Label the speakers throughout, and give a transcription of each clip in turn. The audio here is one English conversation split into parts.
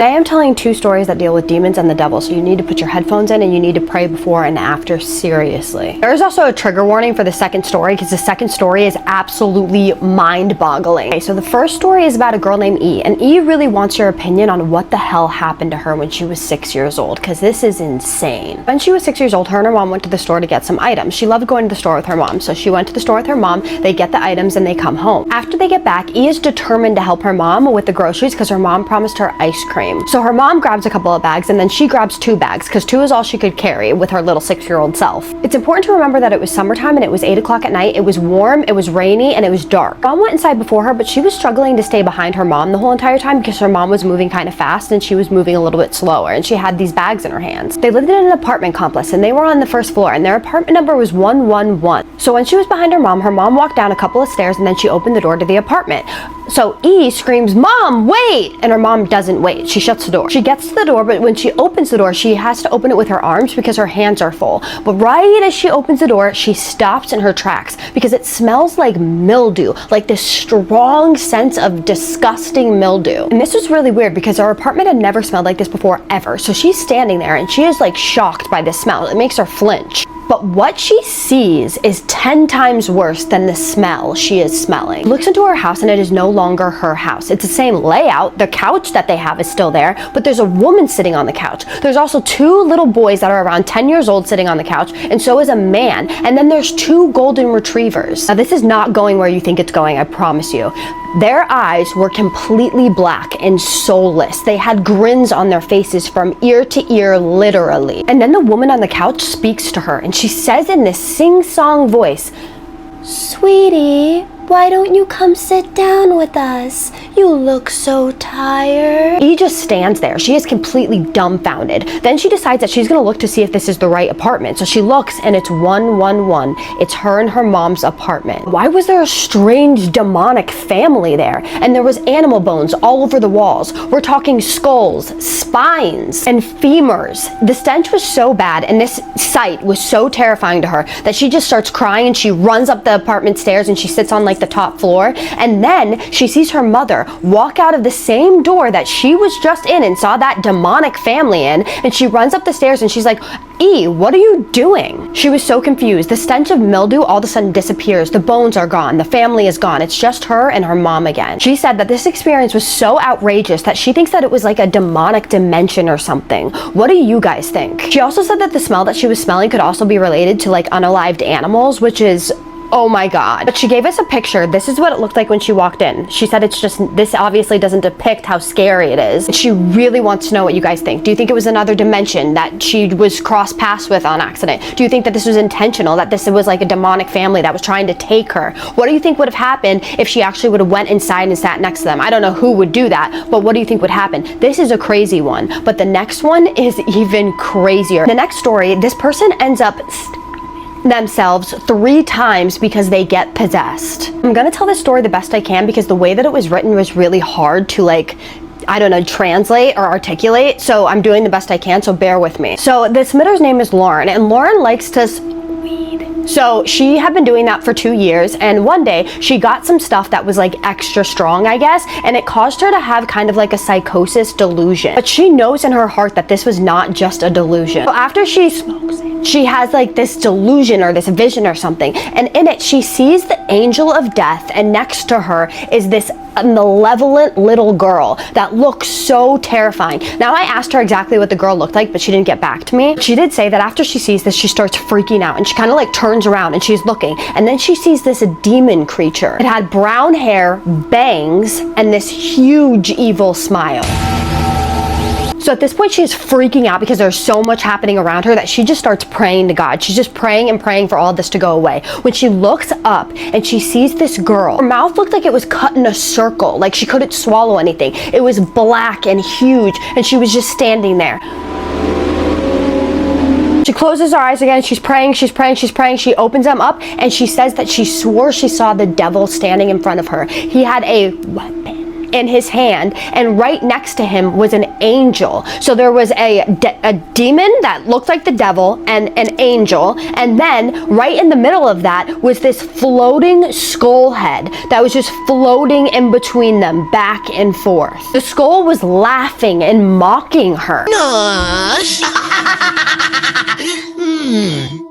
Speaker 1: Today I'm telling two stories that deal with demons and the devil, so you need to put your headphones in and you need to pray before and after seriously. There's also a trigger warning for the second story because the second story is absolutely mind-boggling. Okay, so the first story is about a girl named E, and E really wants your opinion on what the hell happened to her when she was 6 years old, because this is insane. When she was 6 years old, her and her mom went to the store to get some items. She loved going to the store with her mom, so she went to the store with her mom, they get the items and they come home. After they get back, E is determined to help her mom with the groceries because her mom promised her ice cream. So her mom grabs a couple of bags and then she grabs 2 bags because 2 is all she could carry with her little 6-year-old self. It's important to remember that it was summertime and it was 8 o'clock at night. It was warm, it was rainy, and it was dark. Mom went inside before her, but she was struggling to stay behind her mom the whole entire time because her mom was moving kind of fast and she was moving a little bit slower, and she had these bags in her hands. They lived in an apartment complex and they were on the first floor, and their apartment number was 111. So when she was behind her mom walked down a couple of stairs and then she opened the door to the apartment. So E screams, "Mom, wait!" And her mom doesn't wait. She shuts the door. She gets to the door, but when she opens the door, she has to open it with her arms because her hands are full. But right as she opens the door, she stops in her tracks because it smells like mildew, like this strong sense of disgusting mildew. And this was really weird because our apartment had never smelled like this before, ever. So she's standing there and she is like shocked by this smell. It makes her flinch. But what she sees is 10 times worse than the smell she is smelling. She looks into her house and it is no longer her house. It's the same layout. The couch that they have is still there, but there's a woman sitting on the couch. There's also 2 little boys that are around 10 years old sitting on the couch, and so is a man. And then there's 2 golden retrievers. Now this is not going where you think it's going, I promise you. Their eyes were completely black and soulless. They had grins on their faces from ear to ear, literally. And then the woman on the couch speaks to her and she says in this sing-song voice, "Sweetie, why don't you come sit down with us? You look so tired." E just stands there. She is completely dumbfounded. Then she decides that she's gonna look to see if this is the right apartment. So she looks and it's 111. It's her and her mom's apartment. Why was there a strange demonic family there? And there was animal bones all over the walls. We're talking skulls, spines, and femurs. The stench was so bad and this sight was so terrifying to her that she just starts crying and she runs up the apartment stairs and she sits on like the top floor, and then she sees her mother walk out of the same door that she was just in and saw that demonic family in, and she runs up the stairs and she's like, "E, what are you doing?" She was so confused. The stench of mildew all of a sudden disappears. The bones are gone. The family is gone. It's just her and her mom again. She said that this experience was so outrageous that she thinks that it was like a demonic dimension or something. What do you guys think? She also said that the smell that she was smelling could also be related to like unalived animals, which is, oh my god. But she gave us a picture. This is what it looked like when she walked in. She said it's just, this obviously doesn't depict how scary it is. She really wants to know what you guys think. Do you think it was another dimension that she was cross paths with on accident? Do you think that this was intentional, that this was like a demonic family that was trying to take her? What do you think would have happened if she actually would have went inside and sat next to them? I don't know who would do that, but what do you think would happen? This is a crazy one, but the next one is even crazier. The next story, this person ends up themselves 3 times because they get possessed. I'm gonna tell this story the best I can because the way that it was written was really hard to like, I don't know, translate or articulate, so I'm doing the best I can, so bear with me. So the submitter's name is Lauren, and Lauren likes to weed. So she had been doing that for 2 years, and one day she got some stuff that was like extra strong, I guess, and it caused her to have kind of like a psychosis delusion. But she knows in her heart that this was not just a delusion. So after she smokes it, she has like this delusion or this vision or something, and in it she sees the angel of death, and next to her is this malevolent little girl that looks so terrifying. Now I asked her exactly what the girl looked like, but she didn't get back to me. She did say that after she sees this, she starts freaking out and she kind of like turns around and she's looking, and then she sees this demon creature. It had brown hair, bangs, and this huge evil smile. So at this point she is freaking out because there's so much happening around her that she just starts praying to God. She's just praying and praying for all this to go away. When she looks up and she sees this girl, her mouth looked like it was cut in a circle, like she couldn't swallow anything. It was black and huge, and she was just standing there. She closes her eyes again, she's praying, she's praying, she's praying. She opens them up and she says that she swore she saw the devil standing in front of her. He had a weapon in his hand, and right next to him was an angel. So there was a demon that looked like the devil and an angel, and then right in the middle of that was this floating skull head that was just floating in between them, back and forth. The skull was laughing and mocking her.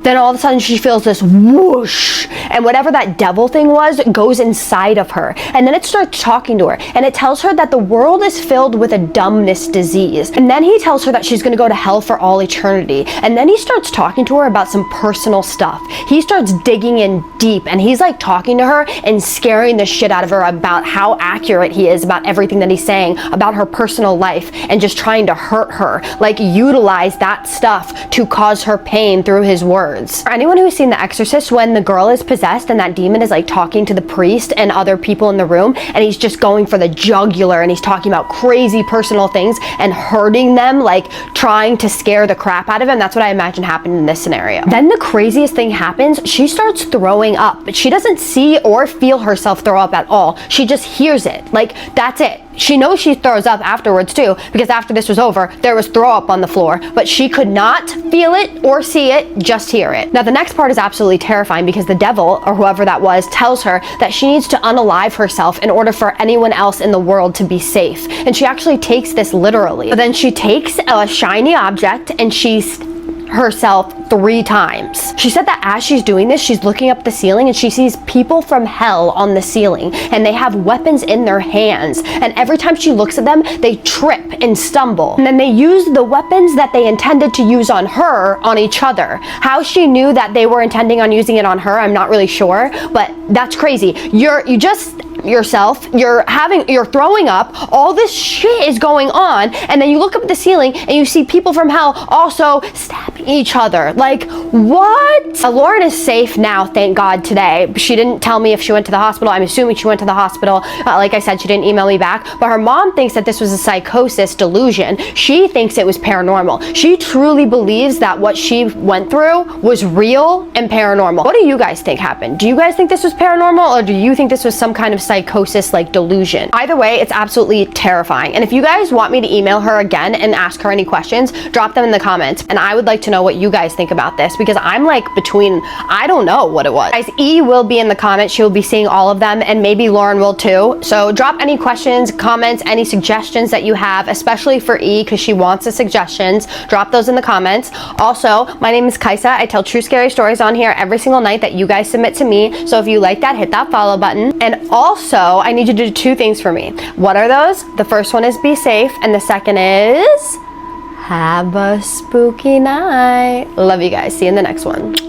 Speaker 1: Then all of a sudden she feels this whoosh, and whatever that devil thing was goes inside of her, and then it starts talking to her, and it tells her that the world is filled with a dumbness disease, and then he tells her that she's going to go to hell for all eternity, and then he starts talking to her about some personal stuff. He starts digging in deep, and he's like talking to her and scaring the shit out of her about how accurate he is about everything that he's saying about her personal life, and just trying to hurt her, like utilize that stuff to cause her pain through his words. For anyone who's seen The Exorcist, when the girl is possessed and that demon is like talking to the priest and other people in the room, and he's just going for the jugular, and he's talking about crazy personal things and hurting them, like trying to scare the crap out of him. That's what I imagine happened in this scenario. Then the craziest thing happens. She starts throwing up, but she doesn't see or feel herself throw up at all. She just hears it. Like, that's it. She knows she throws up afterwards too, because after this was over, there was throw up on the floor, but she could not feel it or see it, just hear it. Now the next part is absolutely terrifying, because the devil, or whoever that was, tells her that she needs to unalive herself in order for anyone else in the world to be safe. And she actually takes this literally. But then she takes a shiny object and she's herself 3 times. She said that as she's doing this, she's looking up the ceiling and she sees people from hell on the ceiling, and they have weapons in their hands, and every time she looks at them, they trip and stumble, and then they use the weapons that they intended to use on her on each other. How she knew that they were intending on using it on her, I'm not really sure, but that's crazy. You're throwing up, all this shit is going on, and then you look up at the ceiling and you see people from hell also stabbing each other. Like, what? Lauren is safe now, thank God, today. She didn't tell me if she went to the hospital. I'm assuming she went to the hospital. Like I said, she didn't email me back, but her mom thinks that this was a psychosis delusion. She thinks it was paranormal. She truly believes that what she went through was real and paranormal. What do you guys think happened? Do you guys think this was paranormal, or do you think this was some kind of psychosis like delusion? Either way, it's absolutely terrifying. And if you guys want me to email her again and ask her any questions, drop them in the comments, and I would like to know what you guys think about this, because I'm like between, I don't know what it was. Guys, E will be in the comments. She will be seeing all of them, and maybe Lauren will too. So drop any questions, comments, any suggestions that you have, especially for E, because she wants the suggestions. Drop those in the comments. Also, my name is Kaisa. I tell true scary stories on here every single night that you guys submit to me. So if you like that, hit that follow button. And also, I need you to do 2 things for me. What are those? The first one is be safe, and the second is have a spooky night. Love you guys. See you in the next one.